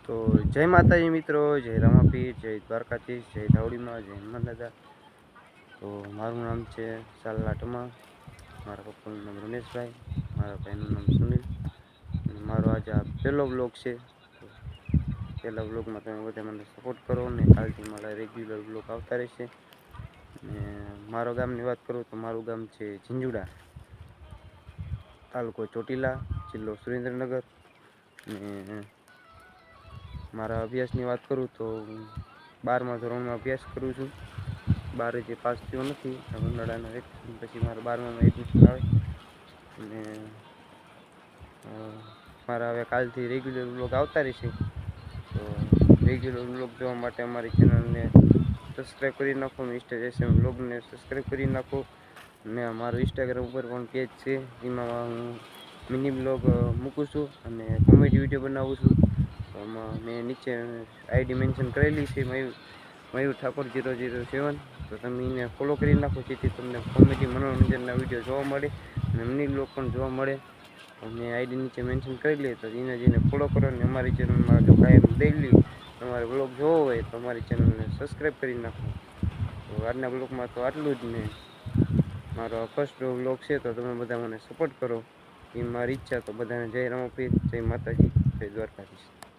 તો જય માતાજી મિત્રો, જય રામાપીર, જય દ્વારકાધીશ, જય ધાવડીમાં, જય હનુમાન દાદા. તો મારું નામ છે સાલા ઠમા, મારા પપ્પાનું નામ રમેશભાઈ, મારા ભાઈનું નામ સુનિલ, અને મારો આજે આ પહેલો બ્લોગ છે. તો પહેલા બ્લોગમાં તમે બધા મને સપોર્ટ કરો, ને કાલથી મારા રેગ્યુલર બ્લોગ આવતા રહેશે. અને મારા ગામની વાત કરું તો મારું ગામ છે ઝીંઝુડા, તાલુકો ચોટીલા, જિલ્લો સુરેન્દ્રનગર. અને મારા અભ્યાસની વાત કરું તો 12મા ધોરણમાં અભ્યાસ કરું છું. 12 જે પાસ થયો નથી, ઉનાળાના વેકેશન પછી મારા 12મામાં એડમિશન આવે. અને મારા હવે કાલથી રેગ્યુલર બ્લોગ આવતા રહેશે. તો રેગ્યુલર બ્લોગ જોવા માટે અમારી ચેનલને સબસ્ક્રાઈબ કરી નાખો, મિસ્ટર એસએમ બ્લોગને સબસ્ક્રાઈબ કરી નાખો. અને અમારું ઇન્સ્ટાગ્રામ ઉપર પણ પેજ છે, જેમાં હું મિની બ્લોગ મૂકું છું અને કોમેડી વિડીયો બનાવું છું. તો આમાં મેં નીચે આઈડી મેન્શન કરેલી છે, મયુર ઠાકોર 007. તો તમે એને ફોલો કરી નાખો, જેથી તમને કોમેડી મનોરંજનના વિડીયો જોવા મળે અને મિની બ્લોગ પણ જોવા મળે. તો મેં આઈડી નીચે મેન્શન કરી લે, તો એને ફોલો કરો. અને અમારી ચેનલમાં જો કાયમ ડેઈલી તમારે બ્લોગ જોવો હોય તો અમારી ચેનલને સબસ્ક્રાઈબ કરી નાખો. તો આજના બ્લોગમાં તો આટલું જ. ને મારો ફર્સ્ટ બ્લોગ છે, તો તમે બધા મને સપોર્ટ કરો, એ મારી ઈચ્છા. તો બધાને જય રામાપીર, જય માતાજી, જય દ્વારકાધીશ.